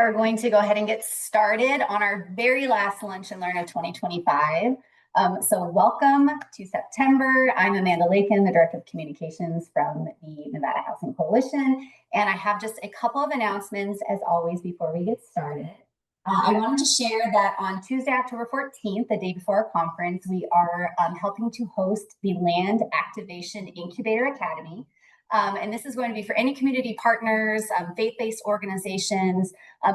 are going to go ahead and get started on our very last Lunch and Learn of 2025. So welcome to September. I'm Amanda Lakin, the Director of Communications from the Nevada Housing Coalition, and I have just a couple of announcements as always before we get started. I wanted to share that on Tuesday, October 14th, the day before our conference, we are helping to host the Land Activation Incubator Academy. And this is going to be for any community partners, faith-based organizations,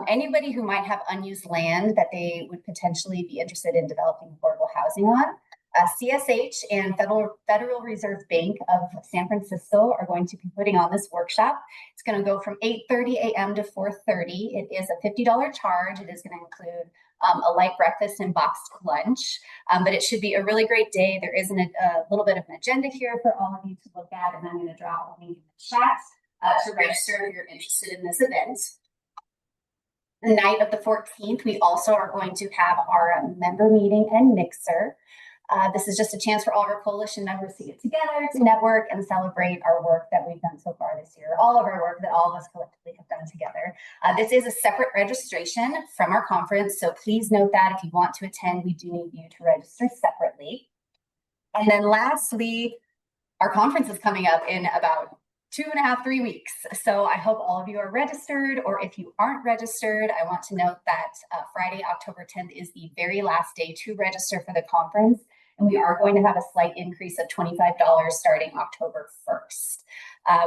anybody who might have unused land that they would potentially be interested in developing affordable housing on. CSH and Federal Reserve Bank of San Francisco are going to be putting on this workshop. It's going to go from 8:30 a.m. to 4:30. It is a $50 charge. It is going to include a light breakfast and boxed lunch, but it should be a really great day. There is a little bit of an agenda here for all of you to look at, and I'm going to drop a link in the chat to register if you're interested in this event. The night of the 14th, we also are going to have our member meeting and mixer. This is just a chance for all of our coalition members to get together, to network, and celebrate our work that we've done so far this year, all of our work that all of us collectively have done together. This is a separate registration from our conference, so please note that if you want to attend, we do need you to register separately. And then lastly, our conference is coming up in about 2.5, 3 weeks. So I hope all of you are registered, or if you aren't registered, I want to note that Friday, October 10th is the very last day to register for the conference. And we are going to have a slight increase of $25 starting October 1st.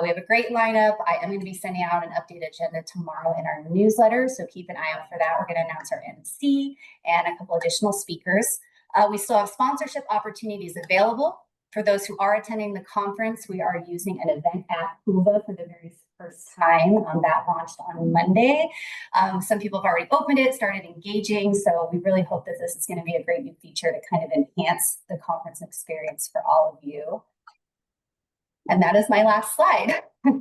We have a great lineup. I am going to be sending out an updated agenda tomorrow in our newsletter, so keep an eye out for that. We're going to announce our MC and a couple additional speakers. We still have sponsorship opportunities available. For those who are attending the conference, we are using an event app, Uva, for the very first time. That launched on Monday. Some people have already opened it, started engaging, so we really hope that this is going to be a great new feature to kind of enhance the conference experience for all of you. And that is my last slide. So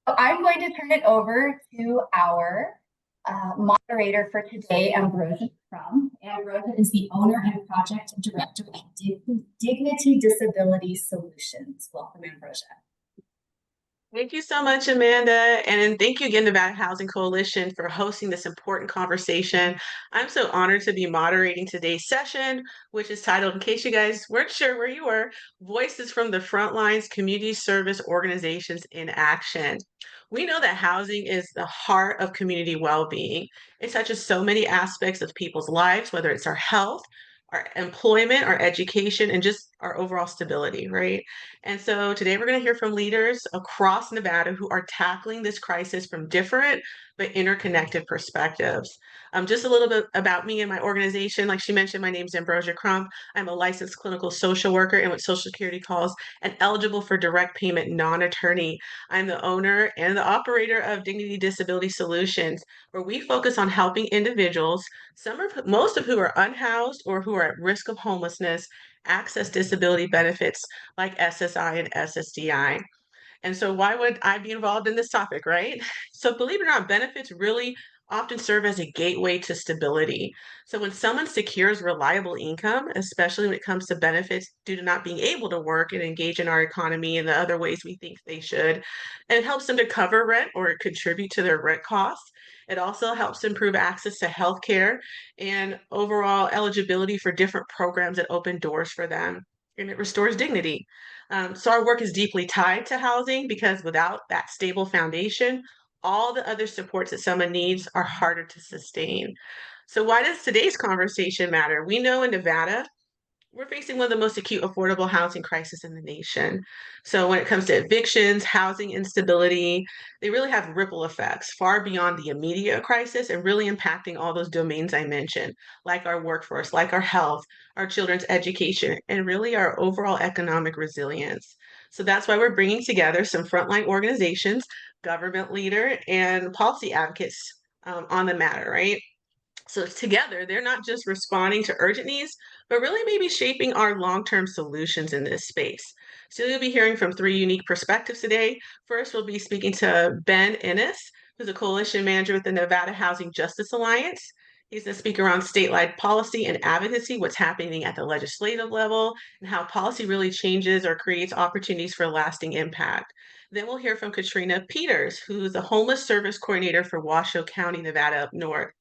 I'm going to turn it over to our moderator for today, Ambrosia Crum. Ambrosia is the owner and project director at Dignity Disability Solutions. Welcome, Ambrosia. Thank you so much, Amanda. And thank you again, Nevada Housing Coalition, for hosting this important conversation. I'm so honored to be moderating today's session, which is titled, in case you guys weren't sure where you were, Voices from the Frontlines Community Service Organizations in Action. We know that housing is the heart of community well-being. It touches so many aspects of people's lives, whether it's our health, our employment, our education, and just our overall stability, right? And so today we're going to hear from leaders across Nevada who are tackling this crisis from different but interconnected perspectives. Just a little bit about me and my organization. Like she mentioned, my name is Ambrosia Crum. I'm a licensed clinical social worker and what Social Security calls an eligible for direct payment non-attorney. I'm the owner and the operator of Dignity Disability Solutions, where we focus on helping individuals, most of who are unhoused or who are at risk of homelessness, access disability benefits like SSI and SSDI. And so why would I be involved in this topic, right? So believe it or not, benefits really often serve as a gateway to stability. So when someone secures reliable income, especially when it comes to benefits due to not being able to work and engage in our economy in the other ways we think they should, and it helps them to cover rent or contribute to their rent costs. It also helps improve access to healthcare and overall eligibility for different programs that open doors for them. And it restores dignity. So our work is deeply tied to housing because without that stable foundation, all the other supports that someone needs are harder to sustain. So why does today's conversation matter? We know in Nevada, we're facing one of the most acute affordable housing crises in the nation. So when it comes to evictions, housing instability, they really have ripple effects far beyond the immediate crisis and really impacting all those domains I mentioned, like our workforce, like our health, our children's education, and really our overall economic resilience. So that's why we're bringing together some frontline organizations, government leader, and policy advocates on the matter, right? So together, they're not just responding to urgent needs, but really maybe shaping our long-term solutions in this space. So you'll be hearing from three unique perspectives today. First, we'll be speaking to Ben Ennis, who's a coalition manager with the Nevada Housing Justice Alliance. He's a speaker on statewide policy and advocacy, what's happening at the legislative level, and how policy really changes or creates opportunities for lasting impact. Then we'll hear from Katrina Peters, who's the homeless service coordinator for Washoe County, Nevada up north.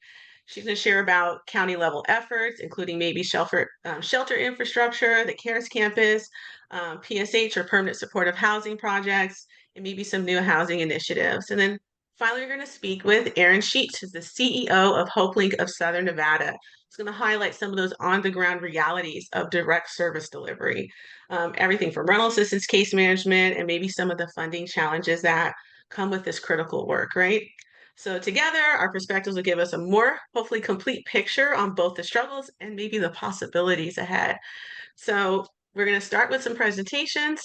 She's going to share about county level efforts, including maybe shelter infrastructure, the CARES campus, PSH or permanent supportive housing projects, and maybe some new housing initiatives. And then finally, we're going to speak with Aaron Sheets, who's the CEO of HopeLink of Southern Nevada. He's going to highlight some of those on the ground realities of direct service delivery, everything from rental assistance, case management, and maybe some of the funding challenges that come with this critical work, right? So together, our perspectives will give us a more hopefully complete picture on both the struggles and maybe the possibilities ahead. So we're going to start with some presentations.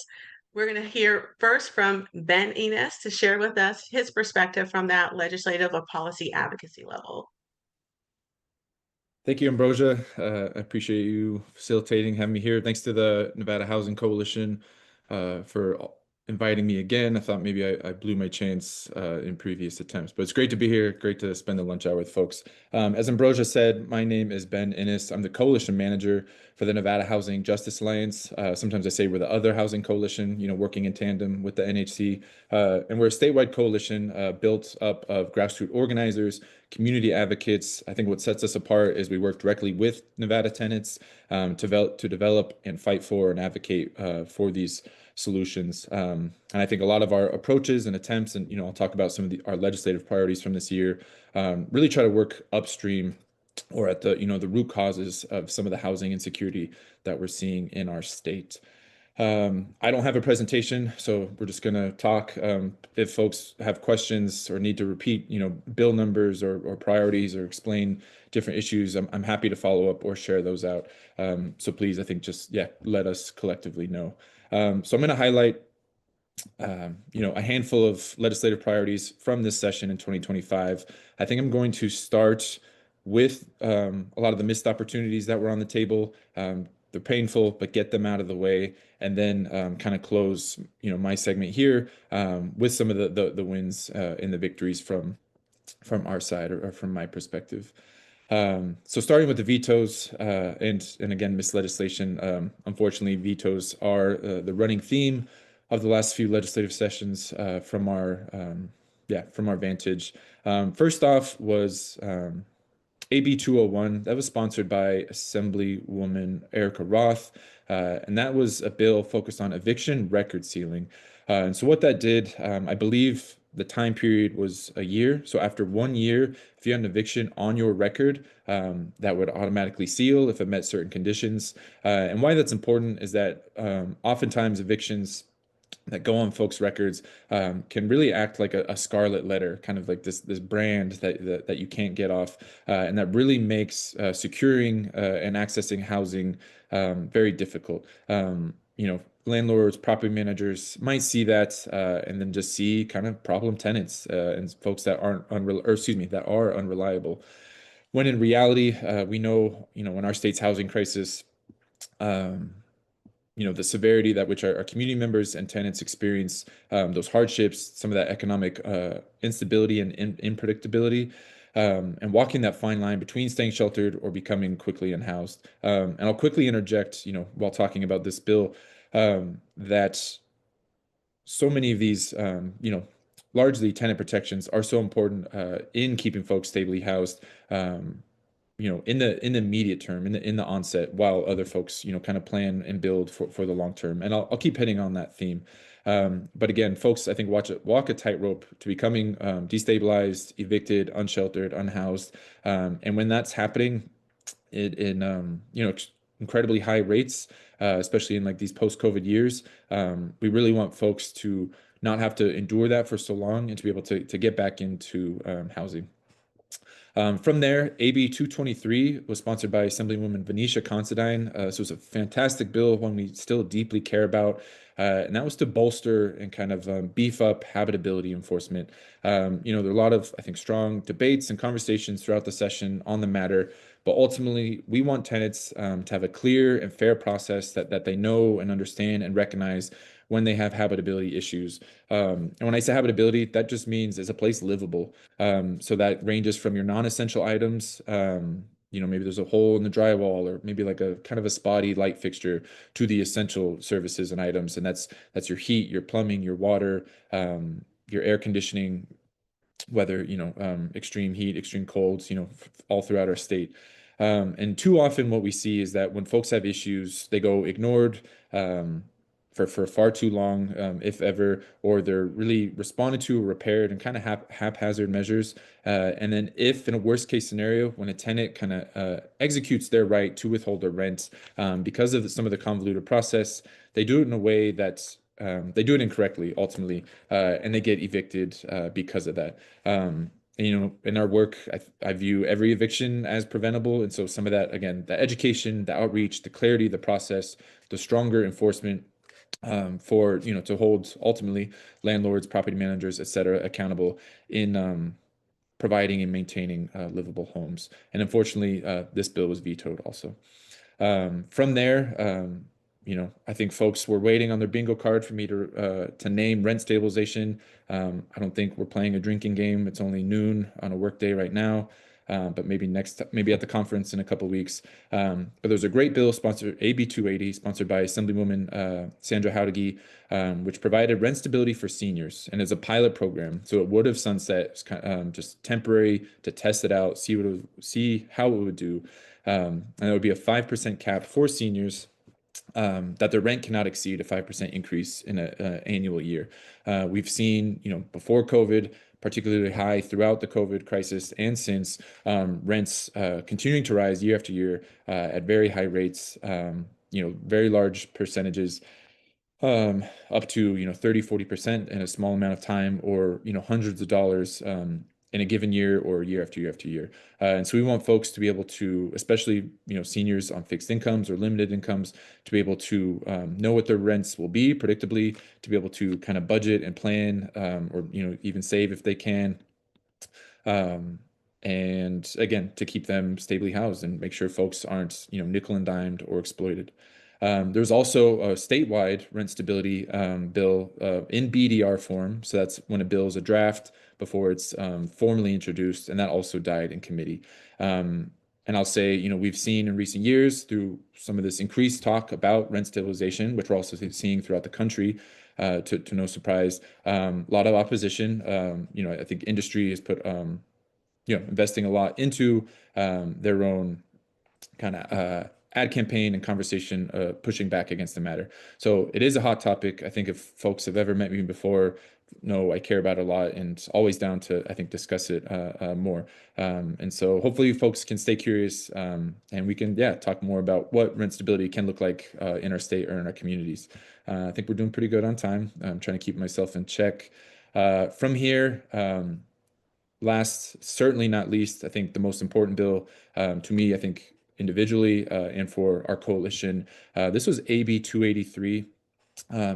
We're going to hear first from Ben Enos to share with us his perspective from that legislative or policy advocacy level. Thank you, Ambrosia. I appreciate you facilitating, having me here. Thanks to the Nevada Housing Coalition for inviting me again. I thought maybe I blew my chance in previous attempts, but it's great to be here. Great to spend the lunch hour with folks. As Ambrosia said, my name is Ben Innes. I'm the coalition manager for the Nevada Housing Justice Alliance. Sometimes I say we're the other housing coalition, working in tandem with the NHC. And we're a statewide coalition built up of grassroots organizers, community advocates. I think what sets us apart is we work directly with Nevada tenants to develop and fight for and advocate for these solutions. And I think a lot of our approaches and attempts, and I'll talk about some of our legislative priorities from this year, really try to work upstream or at the the root causes of some of the housing insecurity that we're seeing in our state. I don't have a presentation, so we're just going to talk. If folks have questions or need to repeat, bill numbers or priorities or explain different issues, I'm happy to follow up or share those out. So please, I think just, let us collectively know. So I'm going to highlight, a handful of legislative priorities from this session in 2025. I think I'm going to start with a lot of the missed opportunities that were on the table. They're painful, but get them out of the way, and then kind of close, my segment here with some of the wins and the victories from our side or from my perspective. So starting with the vetoes and again, missed legislation. Unfortunately, vetoes are the running theme of the last few legislative sessions from our vantage. First off was AB 201. That was sponsored by Assemblywoman Erica Roth, and that was a bill focused on eviction record sealing. And so what that did, I believe the time period was a year. So after 1 year, if you had an eviction on your record, that would automatically seal if it met certain conditions. And why that's important is that oftentimes evictions that go on folks' records can really act like a scarlet letter, kind of like this brand that you can't get off, and that really makes securing and accessing housing very difficult. Landlords, property managers might see that and then just see kind of problem tenants and folks that that are unreliable. When in reality, we know, in our state's housing crisis, the severity that which our community members and tenants experience, those hardships, some of that economic instability and unpredictability, and walking that fine line between staying sheltered or becoming quickly unhoused. And I'll quickly interject, while talking about this bill, that so many of these, largely tenant protections are so important in keeping folks stably housed. In the immediate term, in the onset, while other folks, kind of plan and build for the long term. And I'll keep hitting on that theme. But again, folks, I think walk a tightrope to becoming destabilized, evicted, unsheltered, unhoused. And when that's happening in incredibly high rates, especially in like these post-COVID years, we really want folks to not have to endure that for so long and to be able to get back into housing. From there, AB 223 was sponsored by Assemblywoman Venetia Considine. So it was a fantastic bill, one we still deeply care about. And that was to bolster and kind of beef up habitability enforcement. There are a lot of, I think, strong debates and conversations throughout the session on the matter. But ultimately, we want tenants to have a clear and fair process that they know and understand and recognize when they have habitability issues. And when I say habitability, that just means is a place livable? So that ranges from your non-essential items, maybe there's a hole in the drywall, or maybe like a kind of a spotty light fixture, to the essential services and items. And that's your heat, your plumbing, your water, your air conditioning, whether, extreme heat, extreme colds, all throughout our state. And too often what we see is that when folks have issues, they go ignored, for far too long, if ever, or they're really responded to or repaired in kind of haphazard measures. And then if, in a worst case scenario, when a tenant kind of executes their right to withhold their rent, because of some of the convoluted process, they do it in a way that's they do it incorrectly ultimately, and they get evicted because of that. And, in our work, I view every eviction as preventable. And so some of that, again, the education, the outreach, the clarity, the process, the stronger enforcement, for, to hold ultimately landlords, property managers, et cetera, accountable in providing and maintaining livable homes. And unfortunately, this bill was vetoed also. From there, I think folks were waiting on their bingo card for me to name rent stabilization. I don't think we're playing a drinking game. It's only noon on a work day right now. But maybe at the conference in a couple of weeks. But there's a great bill sponsored, AB 280, sponsored by Assemblywoman Sandra Howdigi, which provided rent stability for seniors, and is a pilot program. So it would have sunset, just temporary, to test it out, see how it would do. And it would be a 5% cap for seniors, that their rent cannot exceed a 5% increase in an annual year. We've seen, before COVID, particularly high throughout the COVID crisis and since, rents continuing to rise year after year at very high rates, very large percentages, up to 30, 40% in a small amount of time, or hundreds of dollars in a given year, or year after year after year. And so we want folks to be able to, especially seniors on fixed incomes or limited incomes, to be able to know what their rents will be predictably, to be able to kind of budget and plan, or even save if they can. And again, to keep them stably housed and make sure folks aren't nickel and dimed or exploited. There's also a statewide rent stability bill in BDR form. So that's when a bill is a draft before it's formally introduced, and that also died in committee. And I'll say, we've seen in recent years, through some of this increased talk about rent stabilization, which we're also seeing throughout the country, to no surprise, a lot of opposition. I think industry has put, investing a lot into their own kind of ad campaign and conversation, pushing back against the matter. So it is a hot topic. I think if folks have ever met me before, know I care about it a lot, and always down to, I think, discuss it more. And so hopefully folks can stay curious, and we can, talk more about what rent stability can look like in our state or in our communities. I think we're doing pretty good on time. I'm trying to keep myself in check. From here, last, certainly not least, I think the most important bill to me, I think individually, and for our coalition, this was AB 283,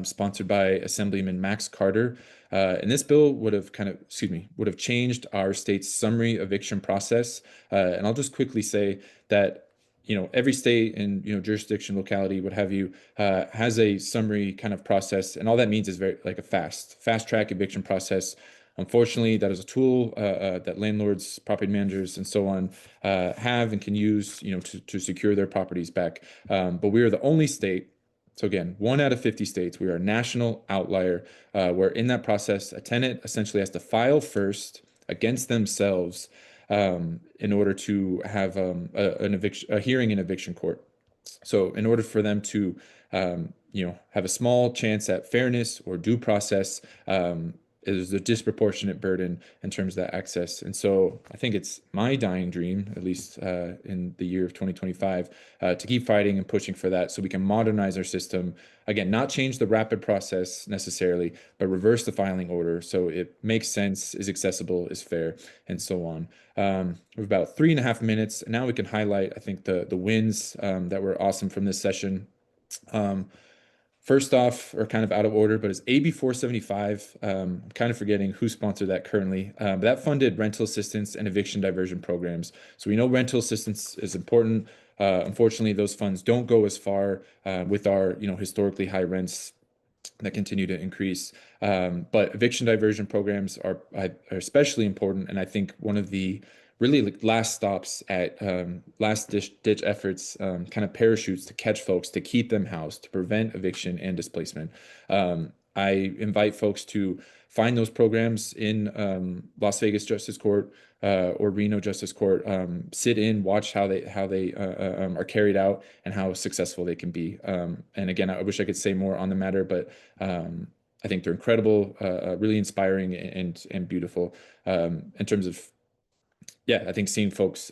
sponsored by Assemblyman Max Carter. And this bill would have changed our state's summary eviction process. And I'll just quickly say that every state and jurisdiction, locality, what have you, has a summary kind of process, and all that means is very like a fast track eviction process. Unfortunately, that is a tool that landlords, property managers, and so on have and can use, to secure their properties back. But we are the only state. So again, 1 out of 50 states, we are a national outlier, where in that process, a tenant essentially has to file first against themselves in order to have a hearing in eviction court. So in order for them to have a small chance at fairness or due process, is a disproportionate burden in terms of that access. And so I think it's my dying dream, at least in the year of 2025, to keep fighting and pushing for that, so we can modernize our system. Again, not change the rapid process necessarily, but reverse the filing order so it makes sense, is accessible, is fair, and so on. We have about 3.5 minutes, and now we can highlight, I think, the wins that were awesome from this session. First off, or kind of out of order, but it's AB 475. I'm kind of forgetting who sponsored that currently. But that funded rental assistance and eviction diversion programs. So we know rental assistance is important. Unfortunately, those funds don't go as far with our historically high rents that continue to increase. But eviction diversion programs are especially important, and I think one of the really like last stops at last ditch efforts, kind of parachutes to catch folks, to keep them housed, to prevent eviction and displacement. I invite folks to find those programs in Las Vegas Justice Court or Reno Justice Court. Sit in, watch how they are carried out and how successful they can be. And again, I wish I could say more on the matter, but I think they're incredible, really inspiring and beautiful in terms of, yeah, I think seeing folks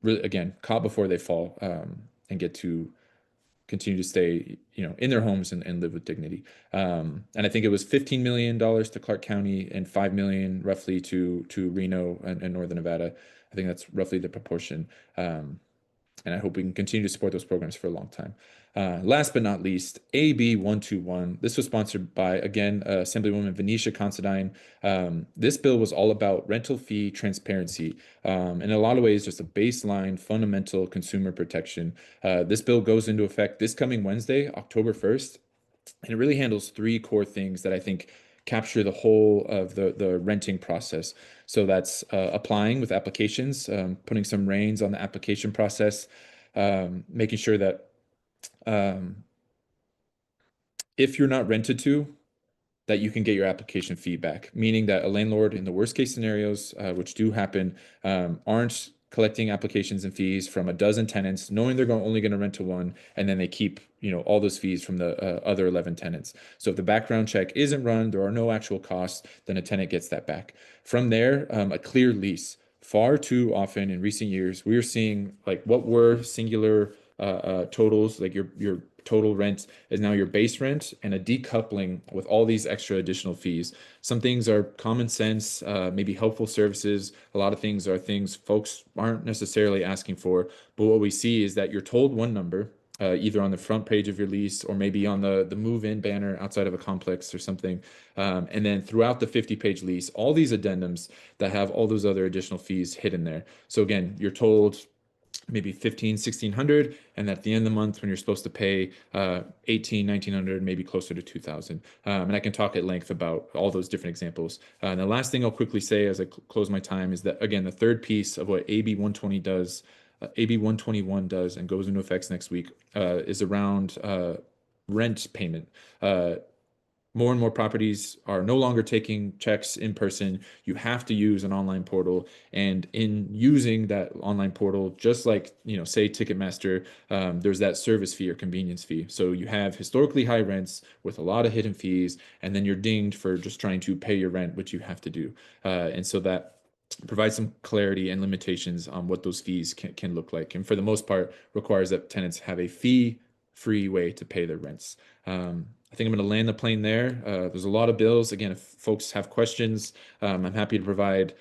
really, again, caught before they fall, and get to continue to stay, in their homes and live with dignity. And I think it was $15 million to Clark County and $5 million roughly to Reno and Northern Nevada. I think that's roughly the proportion. And I hope we can continue to support those programs for a long time. Last but not least, AB 121. This was sponsored by, again, Assemblywoman Venetia Considine. This bill was all about rental fee transparency. In a lot of ways, just a baseline, fundamental consumer protection. This bill goes into effect this coming Wednesday, October 1st. And it really handles three core things that I think capture the whole of the renting process. So that's applying with applications, putting some reins on the application process, making sure that if you're not rented to, that you can get your application feedback, meaning that a landlord in the worst case scenarios, which do happen, aren't collecting applications and fees from a dozen tenants, knowing they're only going to rent to one, and then they keep all those fees from the other 11 tenants. So if the background check isn't run, there are no actual costs, then a tenant gets that back. From there, a clear lease. Far too often in recent years, we are seeing like what were singular totals, like your total rent is now your base rent, and a decoupling with all these extra additional fees. Some things are common sense, maybe helpful services. A lot of things are things folks aren't necessarily asking for. But what we see is that you're told one number, either on the front page of your lease or maybe on the move-in banner outside of a complex or something. And then throughout the 50-page lease, all these addendums that have all those other additional fees hidden there. So again, you're told maybe 1,600, and at the end of the month when you're supposed to pay 1,900, maybe closer to 2,000. And I can talk at length about all those different examples. And the last thing I'll quickly say as I close my time is that, again, the third piece of what AB 120 does, AB 121 does, and goes into effect next week, is around rent payment. More and more properties are no longer taking checks in person. You have to use an online portal. And in using that online portal, just like, say Ticketmaster, there's that service fee or convenience fee. So you have historically high rents with a lot of hidden fees, and then you're dinged for just trying to pay your rent, which you have to do. And so that provides some clarity and limitations on what those fees can look like. And for the most part, requires that tenants have a fee-free way to pay their rents. I think I'm going to land the plane there. There's a lot of bills. Again, if folks have questions, I'm happy to provide,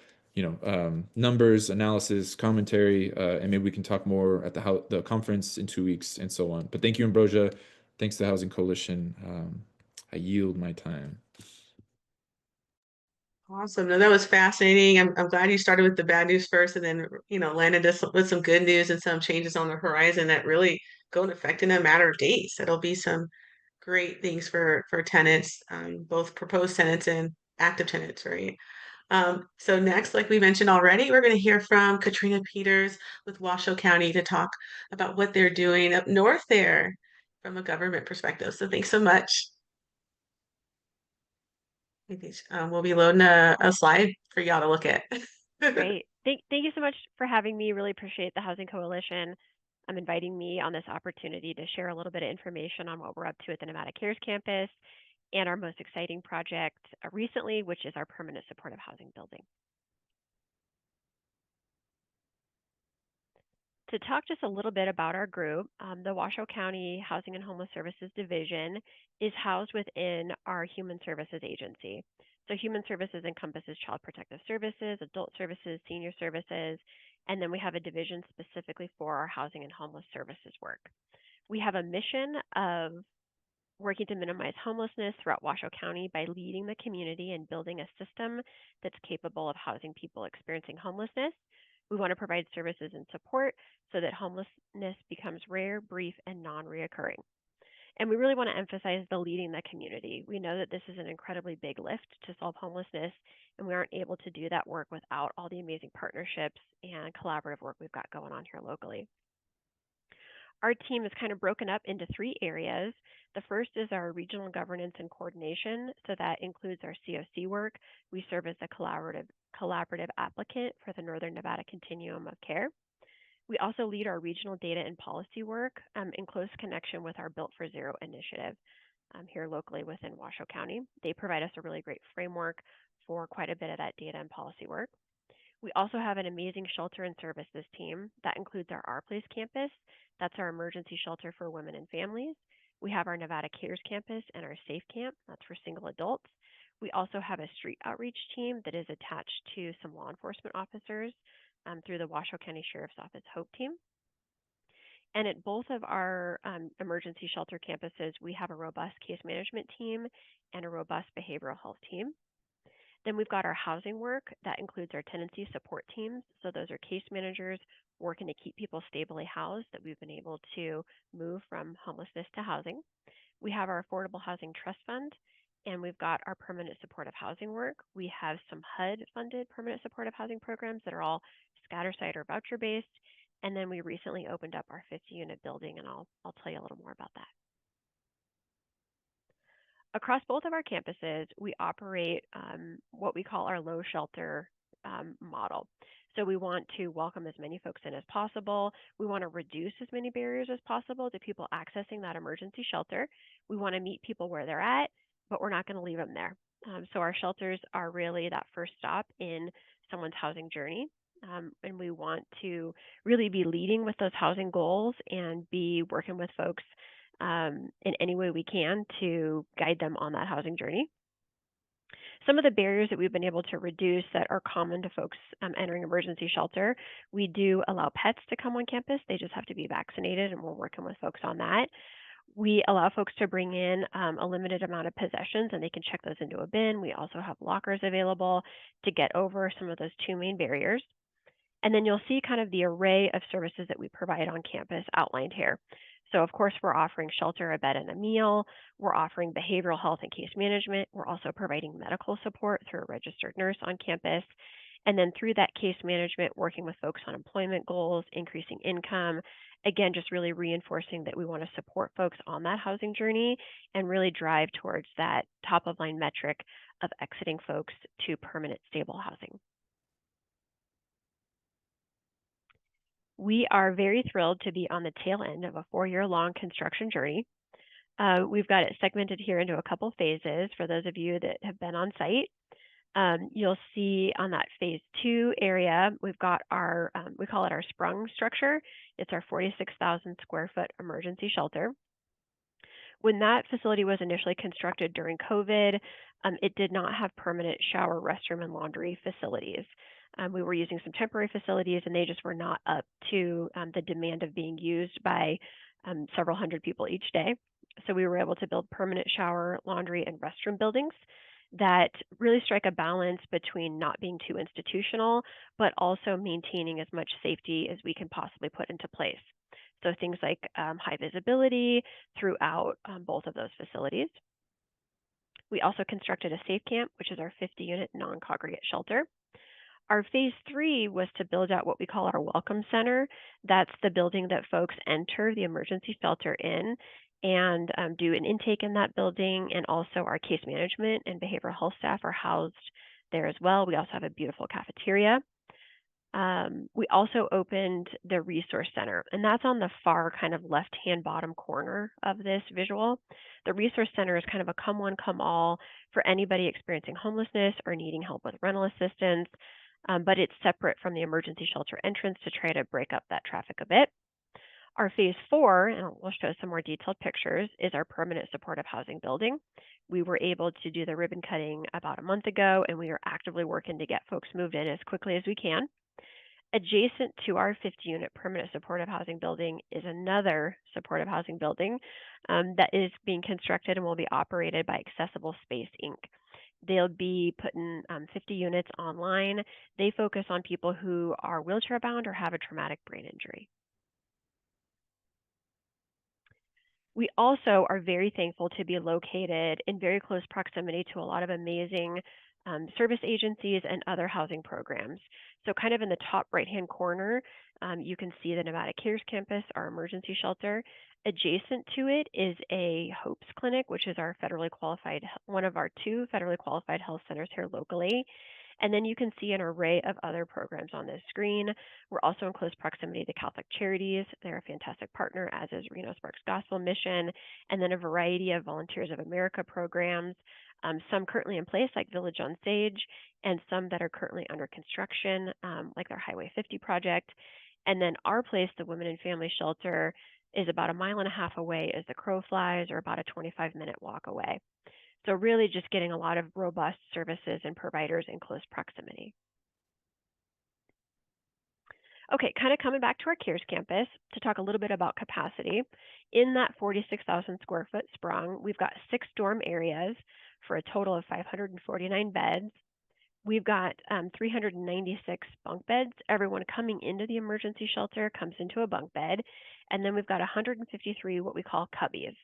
numbers, analysis, commentary, and maybe we can talk more at the conference in 2 weeks and so on. But thank you, Ambrosia. Thanks to the Housing Coalition. I yield my time. Awesome. No, that was fascinating. I'm glad you started with the bad news first and then, landed us with some good news and some changes on the horizon that really go into effect in a matter of days. That'll be some great things for tenants, both proposed tenants and active tenants, right? So next, like we mentioned already, we're going to hear from Katrina Peters with Washoe County to talk about what they're doing up north there from a government perspective. So thanks so much. We'll be loading a slide for y'all to look at. Great. Thank you so much for having me. Really appreciate the Housing Coalition inviting me on this opportunity to share a little bit of information on what we're up to at the Nevada Cares campus and our most exciting project recently, which is our permanent supportive housing building. To talk just a little bit about our group, the Washoe County Housing and Homeless Services Division is housed within our Human Services Agency. So Human Services encompasses Child Protective Services, Adult Services, Senior Services, and then we have a division specifically for our housing and homeless services work. We have a mission of working to minimize homelessness throughout Washoe County by leading the community and building a system that's capable of housing people experiencing homelessness. We want to provide services and support so that homelessness becomes rare, brief, and non-reoccurring. And we really want to emphasize the leading the community. We know that this is an incredibly big lift to solve homelessness, and we aren't able to do that work without all the amazing partnerships and collaborative work we've got going on here locally. Our team is kind of broken up into 3 areas. The first is our regional governance and coordination. So that includes our COC work. We serve as a collaborative applicant for the Northern Nevada Continuum of Care. We also lead our regional data and policy work in close connection with our Built for Zero initiative here locally within Washoe County. They provide us a really great framework for quite a bit of that data and policy work. We also have an amazing shelter and services team that includes our Place campus. That's our emergency shelter for women and families. We have our Nevada Cares campus and our Safe Camp. That's for single adults. We also have a street outreach team that is attached to some law enforcement officers through the Washoe County Sheriff's Office HOPE team. And at both of our emergency shelter campuses, we have a robust case management team and a robust behavioral health team. Then we've got our housing work that includes our tenancy support teams. So those are case managers working to keep people stably housed that we've been able to move from homelessness to housing. We have our Affordable Housing Trust Fund, and we've got our permanent supportive housing work. We have some HUD-funded permanent supportive housing programs that are all scatter site or voucher-based. And then we recently opened up our 50-unit building, and I'll tell you a little more about that. Across both of our campuses, we operate what we call our low shelter model. So we want to welcome as many folks in as possible. We want to reduce as many barriers as possible to people accessing that emergency shelter. We want to meet people where they're at, but we're not going to leave them there. So our shelters are really that first stop in someone's housing journey. And we want to really be leading with those housing goals and be working with folks in any way we can to guide them on that housing journey. Some of the barriers that we've been able to reduce that are common to folks entering emergency shelter, we do allow pets to come on campus. They just have to be vaccinated, and we're working with folks on that. We allow folks to bring in a limited amount of possessions, and they can check those into a bin. We also have lockers available to get over some of those 2 main barriers. And then you'll see kind of the array of services that we provide on campus outlined here. So of course, we're offering shelter, a bed, and a meal. We're offering behavioral health and case management. We're also providing medical support through a registered nurse on campus. And then through that case management, working with folks on employment goals, increasing income, again, just really reinforcing that we want to support folks on that housing journey and really drive towards that top of line metric of exiting folks to permanent stable housing. We are very thrilled to be on the tail end of a 4-year-long construction journey. We've got it segmented here into a couple phases for those of you that have been on site. You'll see on that phase 2 area, we've got our, we call it our sprung structure. It's our 46,000 square foot emergency shelter. When that facility was initially constructed during COVID, it did not have permanent shower, restroom, and laundry facilities. We were using some temporary facilities, and they just were not up to the demand of being used by several hundred people each day. So we were able to build permanent shower, laundry, and restroom buildings that really strike a balance between not being too institutional, but also maintaining as much safety as we can possibly put into place. So things like high visibility throughout both of those facilities. We also constructed a Safe Camp, which is our 50-unit non-congregate shelter. Our phase 3 was to build out what we call our Welcome Center. That's the building that folks enter the emergency shelter in and do an intake in that building. And also our case management and behavioral health staff are housed there as well. We also have a beautiful cafeteria. We also opened the Resource Center, and that's on the far kind of left-hand bottom corner of this visual. The Resource Center is kind of a come one, come all for anybody experiencing homelessness or needing help with rental assistance, but it's separate from the emergency shelter entrance to try to break up that traffic a bit. Our phase 4, and we'll show some more detailed pictures, is our permanent supportive housing building. We were able to do the ribbon cutting about a month ago, and we are actively working to get folks moved in as quickly as we can. Adjacent to our 50-unit permanent supportive housing building is another supportive housing building that is being constructed and will be operated by Accessible Space, Inc. They'll be putting 50 units online. They focus on people who are wheelchair bound or have a traumatic brain injury. We also are very thankful to be located in very close proximity to a lot of amazing service agencies and other housing programs. So kind of in the top right-hand corner, you can see the Nevada Cares Campus, our emergency shelter. Adjacent to it is a Hopes Clinic, which is our federally qualified, one of our 2 federally qualified health centers here locally. And then you can see an array of other programs on this screen. We're also in close proximity to Catholic Charities. They're a fantastic partner, as is Reno Sparks Gospel Mission, and then a variety of Volunteers of America programs, some currently in place, like Village on Sage, and some that are currently under construction, like their Highway 50 project. And then our place, the Women and Family Shelter, is about 1.5 miles away as the crow flies, or about a 25-minute walk away. So really just getting a lot of robust services and providers in close proximity. Okay, kind of coming back to our CARES campus to talk a little bit about capacity. In that 46,000 square foot sprung, we've got 6 dorm areas for a total of 549 beds. We've got 396 bunk beds. Everyone coming into the emergency shelter comes into a bunk bed. And then we've got 153 what we call cubbies.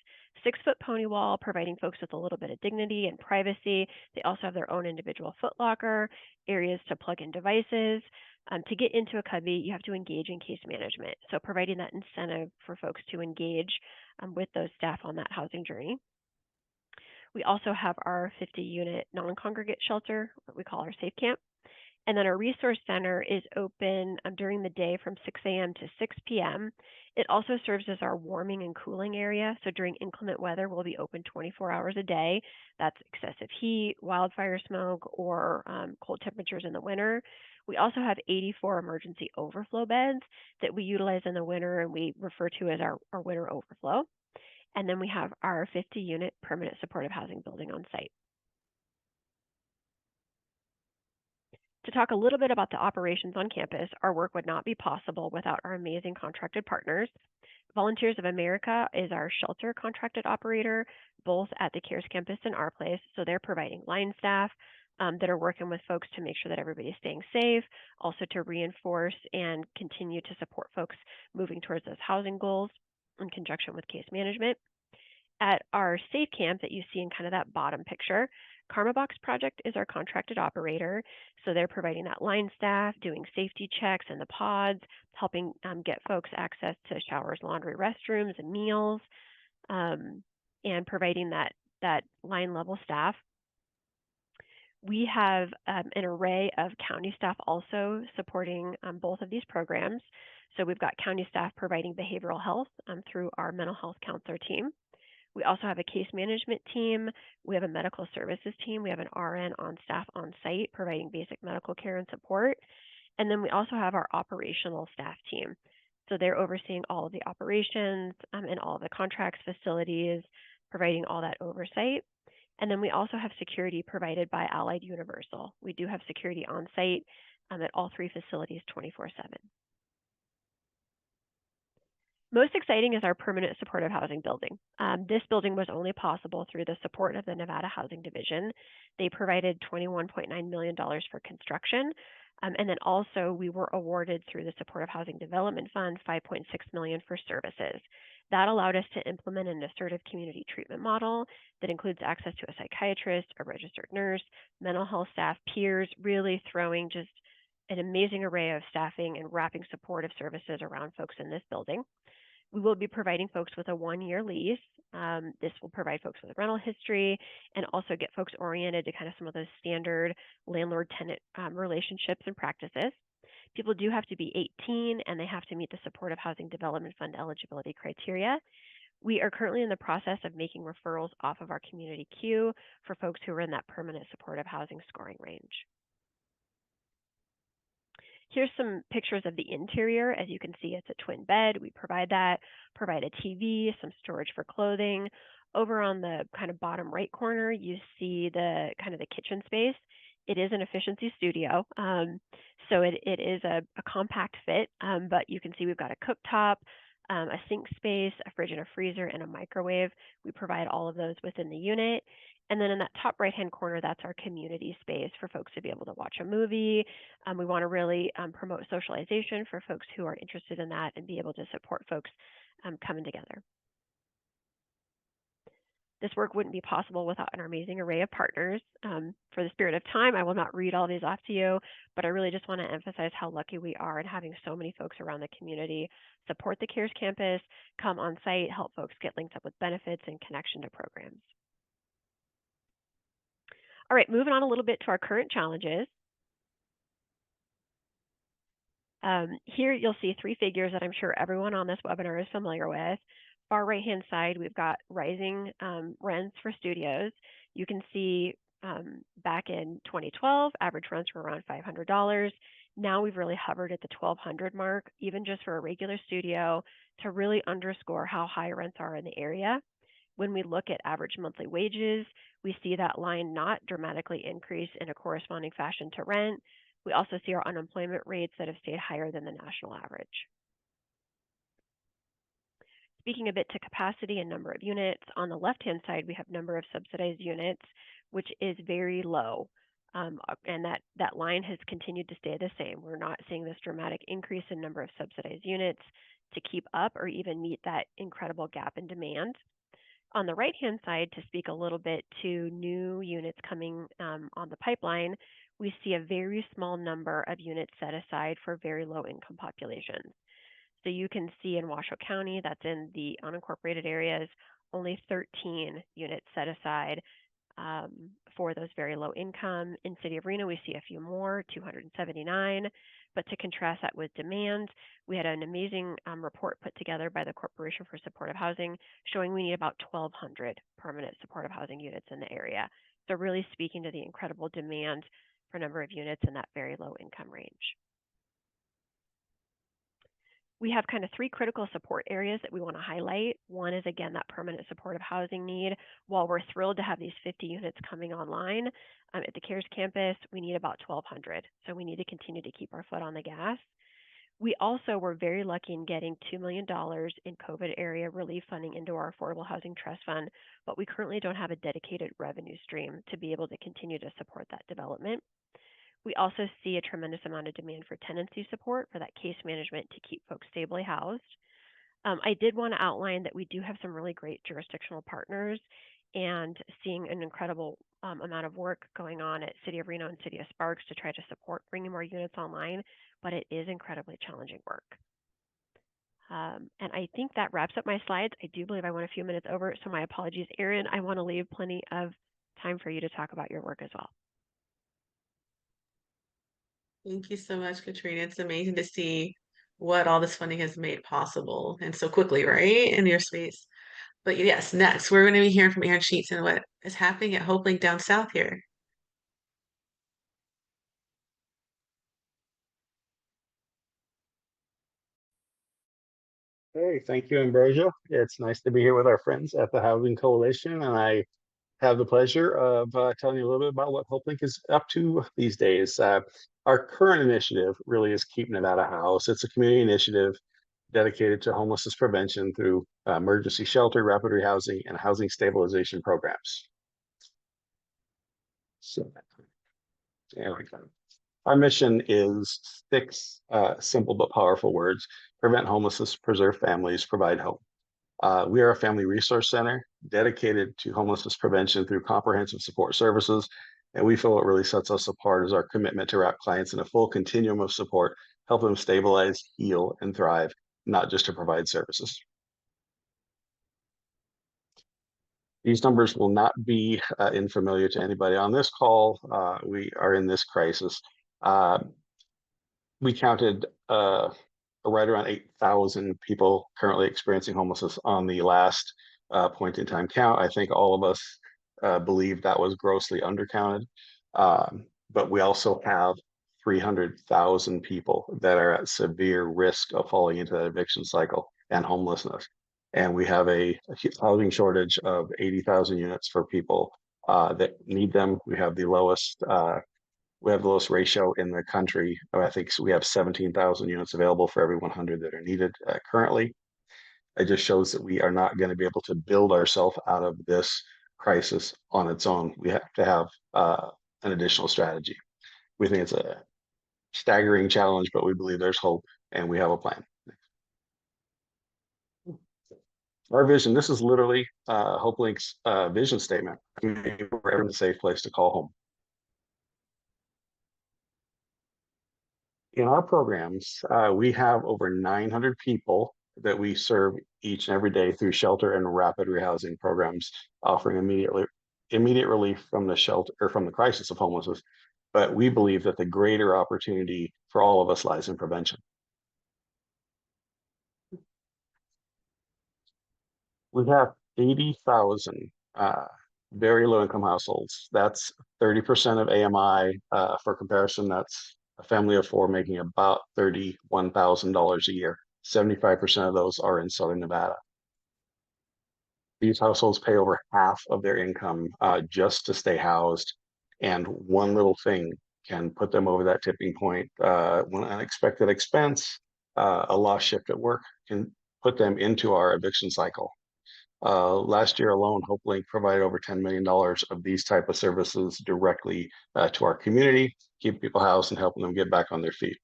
6-foot pony wall, providing folks with a little bit of dignity and privacy. They also have their own individual foot locker, areas to plug in devices. To get into a cubby, you have to engage in case management. So providing that incentive for folks to engage with those staff on that housing journey. We also have our 50-unit non-congregate shelter, what we call our Safe Camp. And then our resource center is open during the day from 6 a.m. to 6 p.m. It also serves as our warming and cooling area. So during inclement weather, we'll be open 24 hours a day. That's excessive heat, wildfire smoke, or cold temperatures in the winter. We also have 84 emergency overflow beds that we utilize in the winter, and we refer to as our winter overflow. And then we have our 50-unit permanent supportive housing building on site. To talk a little bit about the operations on campus, our work would not be possible without our amazing contracted partners. Volunteers of America is our shelter contracted operator, both at the CARES campus and our place. So they're providing line staff that are working with folks to make sure that everybody's staying safe, also to reinforce and continue to support folks moving towards those housing goals in conjunction with case management. At our Safe Camp that you see in kind of that bottom picture, Karma Box Project is our contracted operator. So they're providing that line staff, doing safety checks in the pods, helping get folks access to showers, laundry, restrooms, and meals, and providing that line level staff. We have an array of county staff also supporting both of these programs. So we've got county staff providing behavioral health through our mental health counselor team. We also have a case management team. We have a medical services team. We have an RN on staff on site providing basic medical care and support. And then we also have our operational staff team. So they're overseeing all of the operations and all of the contracts, facilities, providing all that oversight. And then we also have security provided by Allied Universal. We do have security on site at all 3 facilities 24/7. Most exciting is our permanent supportive housing building. This building was only possible through the support of the Nevada Housing Division. They provided $21.9 million for construction. And then also we were awarded through the Supportive Housing Development Fund $5.6 million for services. That allowed us to implement an assertive community treatment model that includes access to a psychiatrist, a registered nurse, mental health staff, peers, really throwing just an amazing array of staffing and wrapping supportive services around folks in this building. We will be providing folks with a 1-year lease. This will provide folks with a rental history and also get folks oriented to kind of some of those standard landlord-tenant relationships and practices. People do have to be 18 and they have to meet the Supportive Housing Development Fund eligibility criteria. We are currently in the process of making referrals off of our community queue for folks who are in that permanent supportive housing scoring range. Here's some pictures of the interior. As you can see, it's a twin bed. We provide a TV, some storage for clothing. Over on the kind of bottom right corner, you see the kind of the kitchen space. It is an efficiency studio, so it is a compact fit, but you can see we've got a cooktop, a sink space, a fridge and a freezer, and a microwave. We provide all of those within the unit. And then in that top right-hand corner, that's our community space for folks to be able to watch a movie. We want to really promote socialization for folks who are interested in that and be able to support folks coming together. This work wouldn't be possible without an amazing array of partners. For the spirit of time, I will not read all these off to you, but I really just want to emphasize how lucky we are in having so many folks around the community support the CARES campus, come on site, help folks get linked up with benefits and connection to programs. All right, moving on a little bit to our current challenges. Here you'll see three figures that I'm sure everyone on this webinar is familiar with. Far right-hand side, we've got rising rents for studios. You can see back in 2012, average rents were around $500. Now we've really hovered at the $1,200 mark, even just for a regular studio, to really underscore how high rents are in the area. When we look at average monthly wages, we see that line not dramatically increase in a corresponding fashion to rent. We also see our unemployment rates that have stayed higher than the national average. Speaking a bit to capacity and number of units, on the left-hand side, we have number of subsidized units, which is very low. And that line has continued to stay the same. We're not seeing this dramatic increase in number of subsidized units to keep up or even meet that incredible gap in demand. On the right-hand side, to speak a little bit to new units coming on the pipeline, we see a very small number of units set aside for very low-income populations. So you can see in Washoe County, that's in the unincorporated areas, only 13 units set aside for those very low income. In City of Reno, we see a few more, 279. But to contrast that with demand, we had an amazing report put together by the Corporation for Supportive Housing showing we need about 1,200 permanent supportive housing units in the area. So really speaking to the incredible demand for number of units in that very low income range. We have kind of three critical support areas that we want to highlight. One is, again, that permanent supportive housing need. While we're thrilled to have these 50 units coming online at the CARES campus, we need about 1,200. So we need to continue to keep our foot on the gas. We also were very lucky in getting $2 million in COVID area relief funding into our Affordable Housing Trust Fund, but we currently don't have a dedicated revenue stream to be able to continue to support that development. We also see a tremendous amount of demand for tenancy support for that case management to keep folks stably housed. I did want to outline that we do have some really great jurisdictional partners and seeing an incredible amount of work going on at City of Reno and City of Sparks to try to support bringing more units online, but it is incredibly challenging work. And I think that wraps up my slides. I do believe I went a few minutes over, so my apologies, Erin. I want to leave plenty of time for you to talk about your work as well. Thank you so much, Katrina. It's amazing to see what all this funding has made possible and so quickly, right, in your space. But yes, next, we're going to be hearing from Aaron Sheets and what is happening at Hope Link down south here. Hey, thank you, Ambrosia. It's nice to be here with our friends at the Housing Coalition, and I have the pleasure of telling you a little bit about what HopeLink is up to these days. Our current initiative really is Keep Nevada House. It's a community initiative dedicated to homelessness prevention through emergency shelter, rapid rehousing, and housing stabilization programs. So, there we go. Our mission is six simple but powerful words: prevent homelessness, preserve families, provide hope. We are a family resource center dedicated to homelessness prevention through comprehensive support services. And we feel what really sets us apart is our commitment to wrap clients in a full continuum of support, help them stabilize, heal, and thrive, not just to provide services. These numbers will not be unfamiliar to anybody on this call. We are in this crisis. We counted right around 8,000 people currently experiencing homelessness on the last point in time count. I think all of us believe that was grossly undercounted. But we also have 300,000 people that are at severe risk of falling into that eviction cycle and homelessness. And we have a housing shortage of 80,000 units for people that need them. We have the lowest ratio in the country. I think we have 17,000 units available for every 100 that are needed currently. It just shows that we are not going to be able to build ourselves out of this crisis on its own. We have to have an additional strategy. We think it's a staggering challenge, but we believe there's hope and we have a plan. Our vision, this is literally HopeLink's vision statement, community where everyone's a safe place to call home. In our programs, we have over 900 people that we serve each and every day through shelter and rapid rehousing programs, offering immediate relief from the shelter or from the crisis of homelessness. But we believe that the greater opportunity for all of us lies in prevention. We have 80,000 very low income households. That's 30% of AMI. For comparison, that's a family of four making about $31,000 a year. 75% of those are in Southern Nevada. These households pay over half of their income just to stay housed. And one little thing can put them over that tipping point. One unexpected expense, a lost shift at work can put them into our eviction cycle. Last year alone, HopeLink provided over $10 million of these type of services directly to our community, keep people housed and helping them get back on their feet.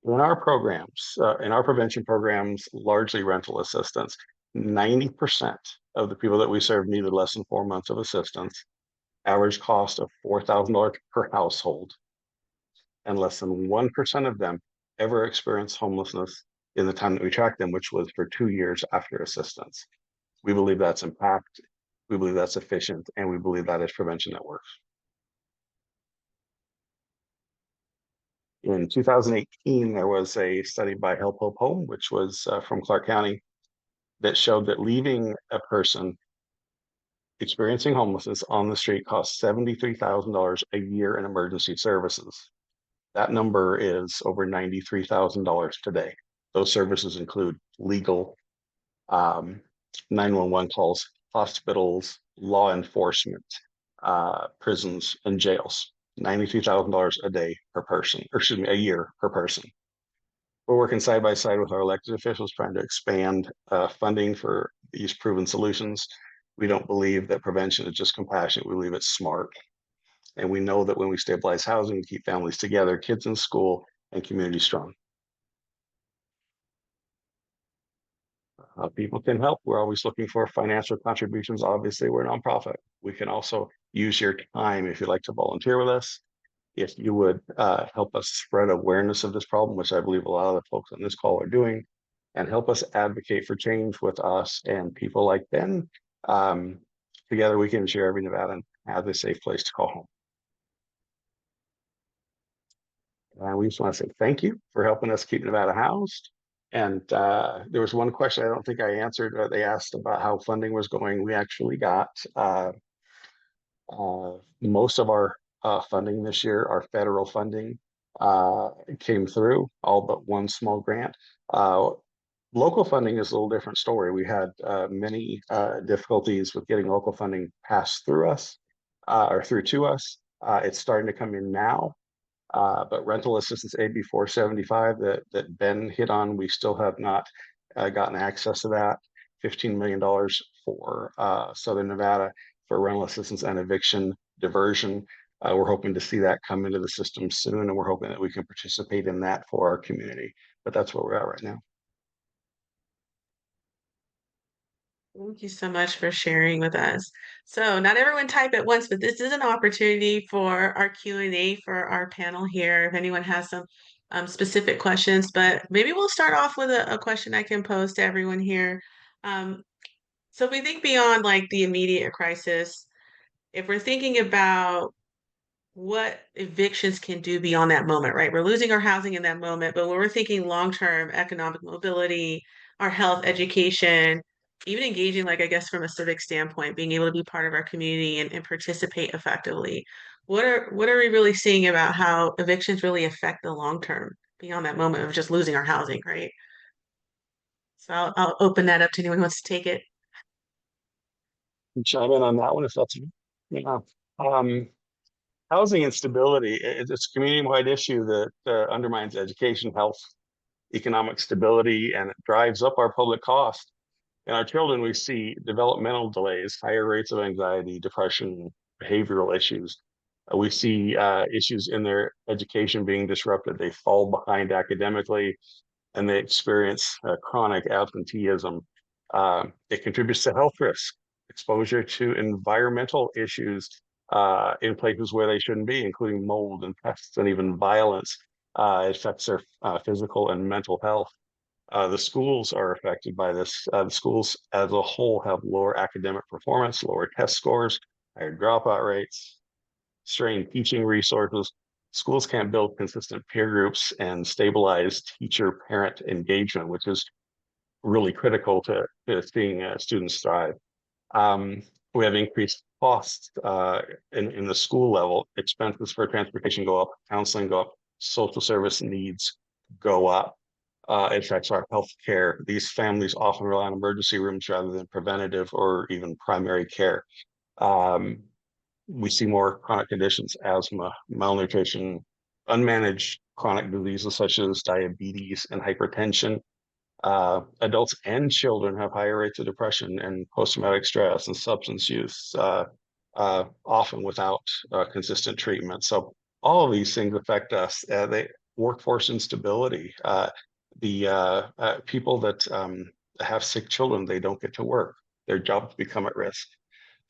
In our programs, in our prevention programs, largely rental assistance, 90% of the people that we serve needed less than 4 months of assistance, average cost of $4,000 per household, and less than 1% of them ever experienced homelessness in the time that we tracked them, which was for 2 years after assistance. We believe that's impact, we believe that's efficient, and we believe that is prevention that works. In 2018, there was a study by Help Hope Home, which was from Clark County, that showed that leaving a person experiencing homelessness on the street costs $73,000 a year in emergency services. That number is over $93,000 today. Those services include legal, 911 calls, hospitals, law enforcement, prisons, and jails. $92,000 a day per person, or excuse me, a year per person. We're working side by side with our elected officials trying to expand funding for these proven solutions. We don't believe that prevention is just compassionate. We believe it's smart. And we know that when we stabilize housing, we keep families together, kids in school, and community strong. People can help. We're always looking for financial contributions. Obviously, we're a nonprofit. We can also use your time if you'd like to volunteer with us. If you would help us spread awareness of this problem, which I believe a lot of the folks on this call are doing, and help us advocate for change with us and people like Ben, together we can ensure every Nevadan has a safe place to call home. And we just want to say thank you for helping us keep Nevada housed. And there was one question I don't think I answered. They asked about how funding was going. We actually got most of our funding this year, our federal funding came through, all but one small grant. Local funding is a little different story. We had many difficulties with getting local funding passed through us or through to us. It's starting to come in now. But rental assistance AB 475 that Ben hit on, we still have not gotten access to that. $15 million for Southern Nevada for rental assistance and eviction diversion. We're hoping to see that come into the system soon, and we're hoping that we can participate in that for our community. But that's where we're at right now. Thank you so much for sharing with us. So not everyone type at once, but this is an opportunity for our Q&A for our panel here. If anyone has some specific questions, but maybe we'll start off with a question I can pose to everyone here. So if we think beyond like the immediate crisis, if we're thinking about what evictions can do beyond that moment, right? We're losing our housing in that moment, but when we're thinking long-term economic mobility, our health, education, even engaging, like I guess from a civic standpoint, being able to be part of our community and participate effectively. What are we really seeing about how evictions really affect the long term beyond that moment of just losing our housing, right? So I'll open that up to anyone who wants to take it. Chime in on that one if that's yeah. Housing instability, it's a community-wide issue that undermines education, health, economic stability, and it drives up our public cost. In our children, we see developmental delays, higher rates of anxiety, depression, behavioral issues. We see issues in their education being disrupted. They fall behind academically. and they experience chronic absenteeism. It contributes to health risks, exposure to environmental issues in places where they shouldn't be, including mold and pests and even violence. It affects their physical and mental health. The schools are affected by this. The schools as a whole have lower academic performance, lower test scores, higher dropout rates, strained teaching resources. Schools can't build consistent peer groups and stabilize teacher-parent engagement, which is really critical to seeing students thrive. We have increased costs in the school level. Expenses for transportation go up, counseling go up, social service needs go up. It affects our health care. These families often rely on emergency rooms rather than preventative or even primary care. We see more chronic conditions, asthma, malnutrition, unmanaged chronic diseases such as diabetes and hypertension. Adults and children have higher rates of depression and post-traumatic stress and substance use, often without consistent treatment. So all of these things affect us. Workforce instability. The people that have sick children, they don't get to work. Their jobs become at risk.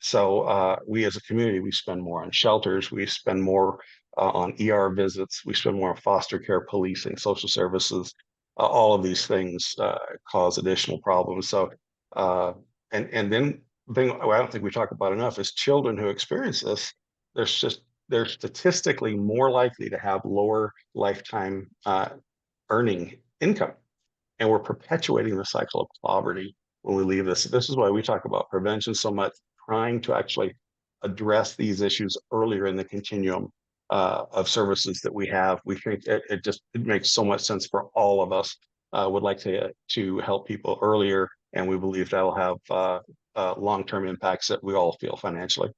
So we as a community, we spend more on shelters, we spend more on ER visits, we spend more on foster care, policing, social services. All of these things cause additional problems. So and then the thing I don't think we talk about enough is children who experience this. They're statistically more likely to have lower lifetime earning income, and we're perpetuating the cycle of poverty when we leave this. This is why we talk about prevention so much, trying to actually address these issues earlier in the continuum of services that we have. We think it makes so much sense for all of us. Would like to help people earlier, and we believe that'll have long-term impacts that we all feel financially.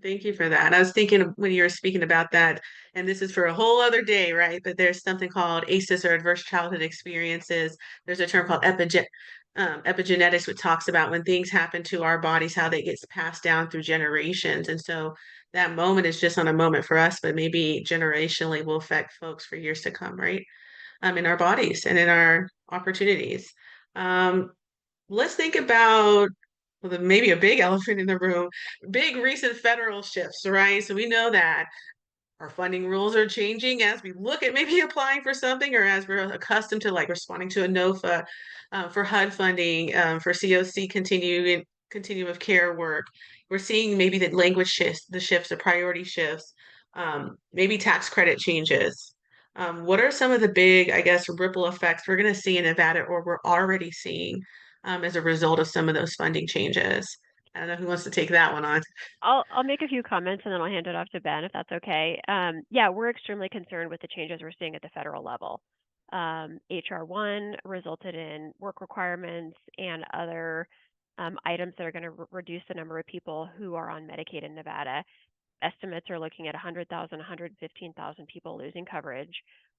Thank you for that. I was thinking when you were speaking about that, and this is for a whole other day, right? But there's something called ACEs or adverse childhood experiences. There's a term called epigenetics, which talks about when things happen to our bodies, how they gets passed down through generations. And so that moment is just on a moment for us, but maybe generationally will affect folks for years to come, right? In our bodies and in our opportunities. Let's think about maybe a big elephant in the room, big recent federal shifts, right? So we know that our funding rules are changing as we look at maybe applying for something, or as we're accustomed to like responding to a NOFA for HUD funding, for COC continuum of care work. We're seeing maybe the language shifts, the priority shifts, maybe tax credit changes. What are some of the big, I guess, ripple effects we're going to see in Nevada, or we're already seeing as a result of some of those funding changes? I don't know who wants to take that one on. I'll make a few comments and then I'll hand it off to Ben if that's okay. Yeah, we're extremely concerned with the changes we're seeing at the federal level. HR 1 resulted in work requirements and other items that are going to reduce the number of people who are on Medicaid in Nevada. Estimates are looking at 100,000, 115,000 people losing coverage.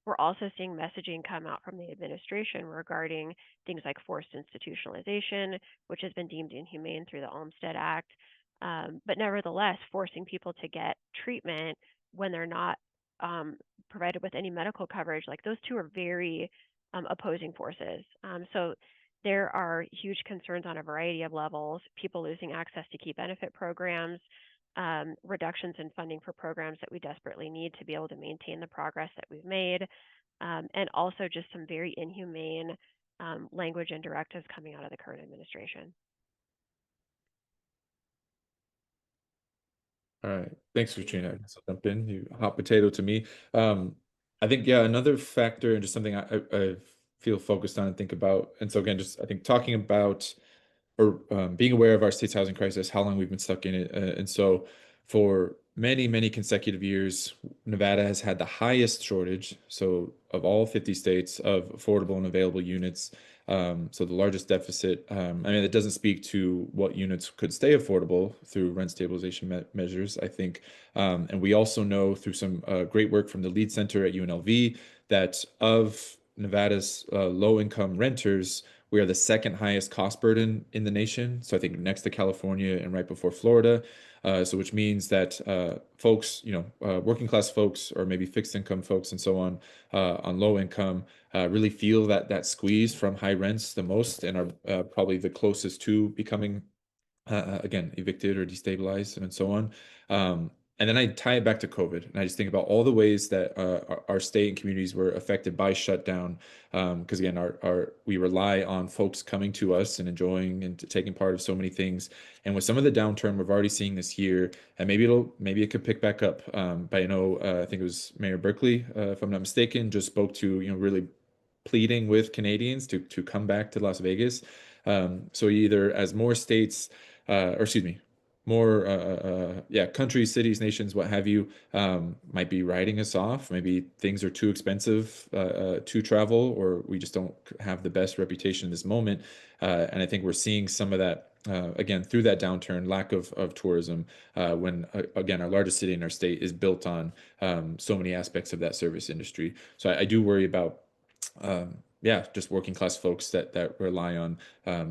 We're also seeing messaging come out from the administration regarding things like forced institutionalization, which has been deemed inhumane through the Olmstead Act. But nevertheless, forcing people to get treatment when they're not provided with any medical coverage, like those two are very opposing forces. So there are huge concerns on a variety of levels, people losing access to key benefit programs, reductions in funding for programs that we desperately need to be able to maintain the progress that we've made, and also just some very inhumane language and directives coming out of the current administration. All right. Thanks, Katrina. I guess I'll jump in. You hot potato to me. I think, yeah, another factor and just something I feel focused on and think about. And so again, just I think talking about or being aware of our state's housing crisis, how long we've been stuck in it. And so for many, many consecutive years, Nevada has had the highest shortage, so of all 50 states, of affordable and available units. So the largest deficit, I mean, it doesn't speak to what units could stay affordable through rent stabilization measures, I think. And we also know through some great work from the LEAD Center at UNLV that of Nevada's low-income renters, we are the second highest cost burden in the nation. So I think next to California and right before Florida. So which means that folks, working class folks or maybe fixed income folks and so on low income, really feel that squeeze from high rents the most and are probably the closest to becoming again, evicted or destabilized and so on. And then I tie it back to COVID, and I just think about all the ways that our state and communities were affected by shutdown. Because again, we rely on folks coming to us and enjoying and taking part of so many things. And with some of the downturn we've already seen this year, and maybe it could pick back up. But I know I think it was Mayor Berkeley, if I'm not mistaken, just spoke to really pleading with Canadians to come back to Las Vegas. So either as more states or excuse me, more countries, cities, nations, what have you, might be writing us off. Maybe things are too expensive to travel, or we just don't have the best reputation in this moment. And I think we're seeing some of that again through that downturn, lack of tourism, when again our largest city in our state is built on so many aspects of that service industry. So I do worry about just working class folks that rely on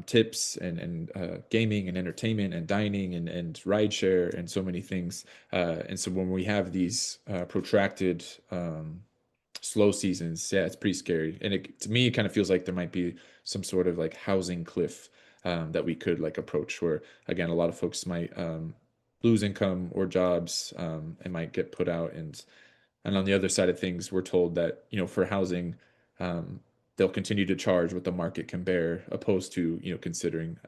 tips and gaming and entertainment and dining and rideshare and so many things. And so when we have these protracted slow seasons, yeah, it's pretty scary. And to me, it kind of feels like there might be some sort of like housing cliff that we could like approach, where again, a lot of folks might lose income or jobs and might get put out. And on the other side of things, we're told that, for housing, they'll continue to charge what the market can bear, opposed to, considering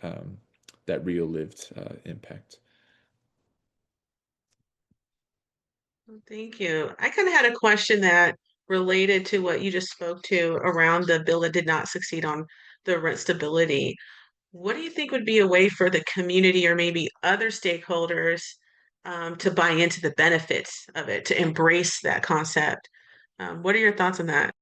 that real lived impact. Thank you. I kind of had a question that related to what you just spoke to around the bill that did not succeed on the rent stability. What do you think would be a way for the community or maybe other stakeholders to buy into the benefits of it, to embrace that concept? What are your thoughts on that?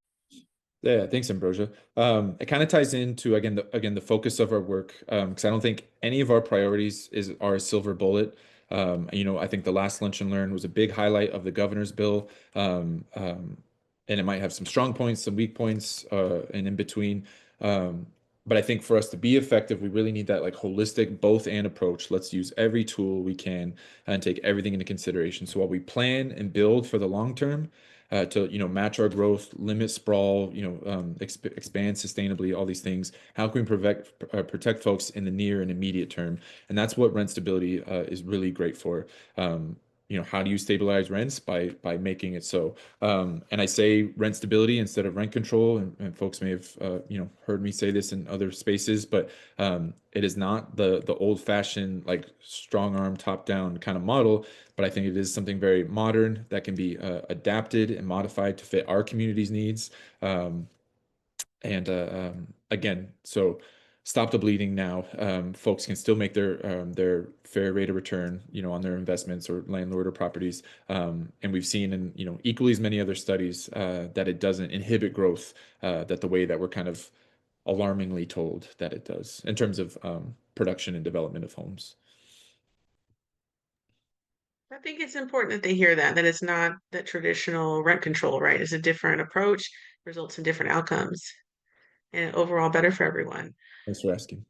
Yeah, thanks, Ambrosia. It kind of ties into the focus of our work, because I don't think any of our priorities are a silver bullet. I think the last lunch and learn was a big highlight of the governor's bill, and it might have some strong points, some weak points, and in between. But I think for us to be effective, we really need that like holistic both and approach. Let's use every tool we can and take everything into consideration. So while we plan and build for the long term, to match our growth, limit sprawl, expand sustainably, all these things. How can we protect folks in the near and immediate term? And that's what rent stability is really great for. How do you stabilize rents by making it so? And I say rent stability instead of rent control, and folks may have heard me say this in other spaces, but it is not the old-fashioned like strong arm top down kind of model, but I think it is something very modern that can be adapted and modified to fit our community's needs. And again, so stop the bleeding now. Folks can still make their fair rate of return, on their investments or landlord or properties. And we've seen in equally as many other studies that it doesn't inhibit growth, that the way that we're kind of alarmingly told that it does in terms of production and development of homes. I think it's important that they hear that it's not that traditional rent control, right? It's a different approach, results in different outcomes, and overall better for everyone. Thanks for asking.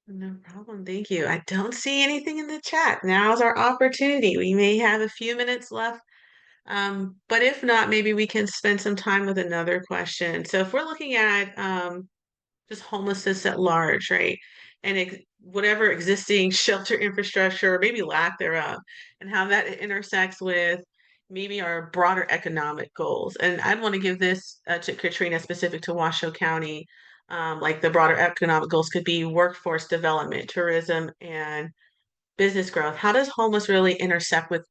No problem. Thank you. I don't see anything in the chat. Now's our opportunity. We may have a few minutes left. But if not, maybe we can spend some time with another question. So if we're looking at just homelessness at large, right? And whatever existing shelter infrastructure or maybe lack thereof, and how that intersects with maybe our broader economic goals. And I'd want to give this to Katrina, specific to Washoe County. Like the broader economic goals could be workforce development, tourism, and business growth. How does homeless really intersect with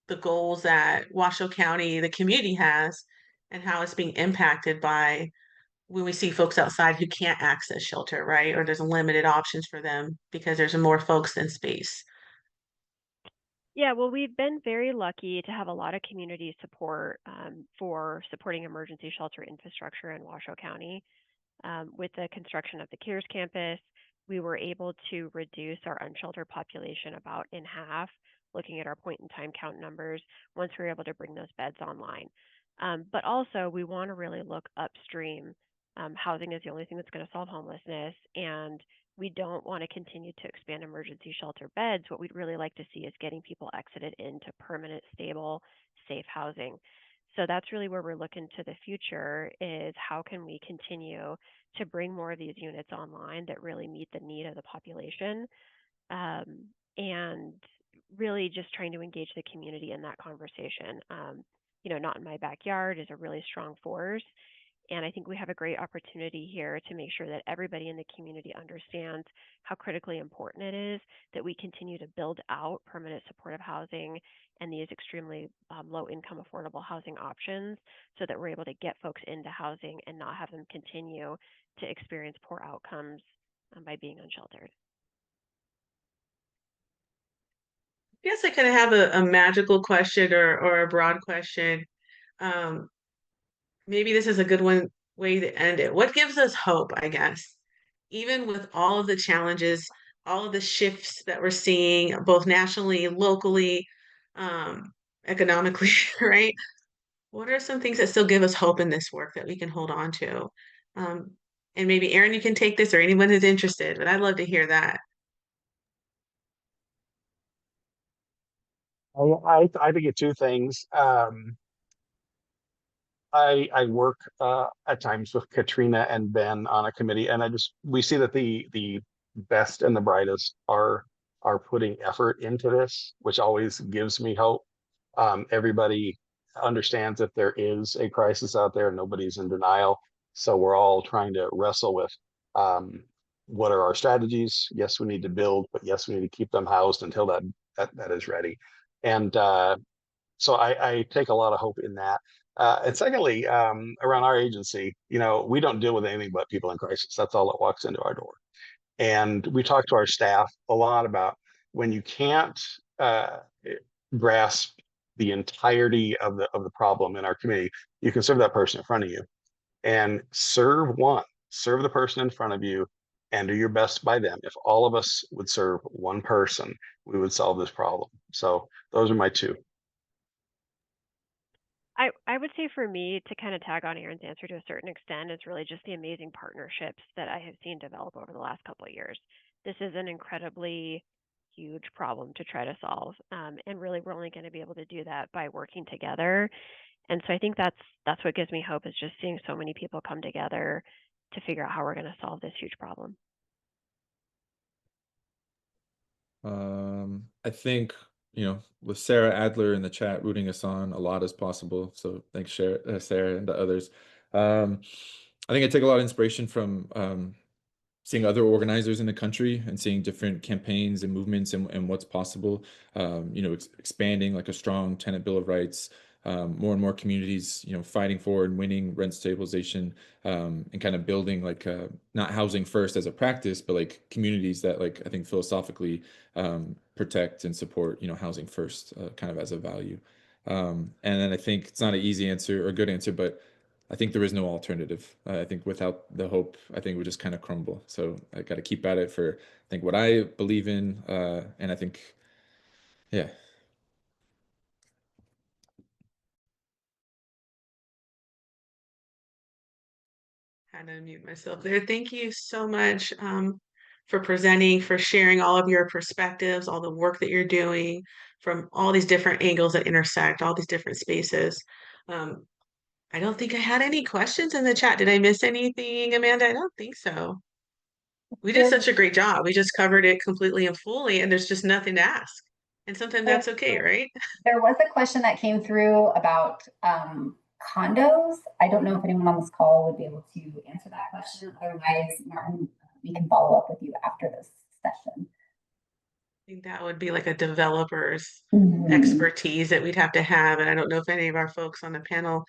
the goals that Washoe County, the community has, and how it's being impacted by when we see folks outside who can't access shelter, right? Or there's limited options for them because there's more folks than space. Yeah, well, we've been very lucky to have a lot of community support for supporting emergency shelter infrastructure in Washoe County. With the construction of the CARES campus, we were able to reduce our unsheltered population about in half, looking at our point in time count numbers, once we were able to bring those beds online. But also, we want to really look upstream. Housing is the only thing that's going to solve homelessness, and we don't want to continue to expand emergency shelter beds. What we'd really like to see is getting people exited into permanent, stable, safe housing. So that's really where we're looking to the future, is how can we continue to bring more of these units online that really meet the need of the population, and really just trying to engage the community in that conversation. Not in my backyard is a really strong force. And I think we have a great opportunity here to make sure that everybody in the community understands how critically important it is that we continue to build out permanent supportive housing and these extremely low income affordable housing options, so that we're able to get folks into housing and not have them continue to experience poor outcomes by being unsheltered. I guess I kind of have a magical question or a broad question. Um, Maybe this is a good way to end it. What gives us hope, I guess, even with all of the challenges, all of the shifts that we're seeing, both nationally, locally, um, economically, right? What are some things that still give us hope in this work that we can hold on to? Um, and maybe Aaron, you can take this, or anyone who's interested, but I'd love to hear that. I think of two things. I work at times with Katrina and Ben on a committee, and we see that the best and the brightest are putting effort into this, which always gives me hope. Everybody understands that there is a crisis out there. Nobody's in denial, so we're all trying to wrestle with what are our strategies. Yes, we need to build, but yes, we need to keep them housed until that is ready. And so I take a lot of hope in that. And secondly, around our agency, we don't deal with anything but people in crisis. That's all that walks into our door. And we talk to our staff a lot about when you can't grasp the entirety of the problem in our community, you can serve that person in front of you, and serve the person in front of you, and do your best by them. If all of us would serve one person, we would solve this problem. So those are my two. I would say for me, to kind of tag on Aaron's answer to a certain extent, is really just the amazing partnerships that I have seen develop over the last couple of years. This is an incredibly huge problem to try to solve, and really we're only going to be able to do that by working together. And so I think that's what gives me hope, is just seeing so many people come together to figure out how we're going to solve this huge problem. I think, with Sarah Adler in the chat rooting us on a lot as possible. So thanks, Sarah, and the others. I think I take a lot of inspiration from seeing other organizers in the country and seeing different campaigns and movements and what's possible. Expanding like a strong tenant bill of rights, more and more communities, fighting for and winning rent stabilization, and kind of building like not housing first as a practice, but like communities that, like, I think philosophically protect and support, housing first, kind of as a value. And then I think it's not an easy answer or a good answer, but I think there is no alternative. I think without the hope, I think we just kind of crumble. So I got to keep at it for, I think, what I believe in, and I think, yeah. Had to unmute myself there. Thank you so much for presenting, for sharing all of your perspectives, all the work that you're doing from all these different angles that intersect, all these different spaces. I don't think I had any questions in the chat. Did I miss anything, Amanda? I don't think so. We did such a great job. We just covered it completely and fully, and there's just nothing to ask. And sometimes that's okay, right? There was a question that came through about condos. I don't know if anyone on this call would be able to answer that question. Otherwise, Martin, we can follow up with you after this session. I think that would be like a developer's expertise that we'd have to have. And I don't know if any of our folks on the panel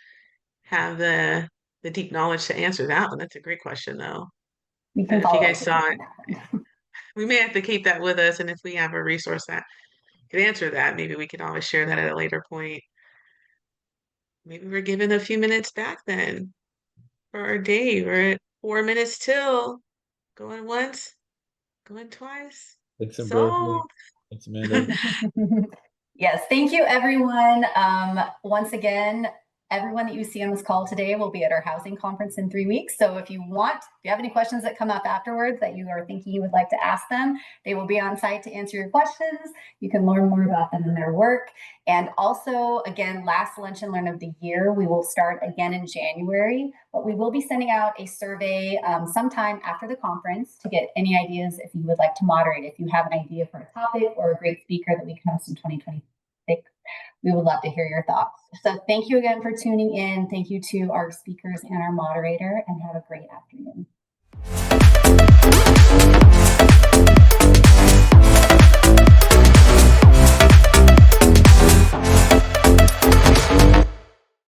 have the deep knowledge to answer that one. That's a great question, though. We can If you follow guys up saw it, we may have to keep that with us. And if we have a resource that could answer that, maybe we can always share that at a later point. Maybe we're given a few minutes back then for our day. We're at 4 minutes till. Going once, going twice. Thanks, So Thanks, Amanda. Yes, thank you, everyone. Once again, Everyone that you see on this call today will be at our housing conference in 3 weeks. So if you have any questions that come up afterwards that you are thinking you would like to ask them, they will be on site to answer your questions. You can learn more about them and their work. And also, again, last Lunch and Learn of the year, we will start again in January, but we will be sending out a survey sometime after the conference to get any ideas if you would like to moderate. If you have an idea for a topic or a great speaker that we can host in 2026, we would love to hear your thoughts. So thank you again for tuning in. Thank you to our speakers and our moderator, and have a great afternoon.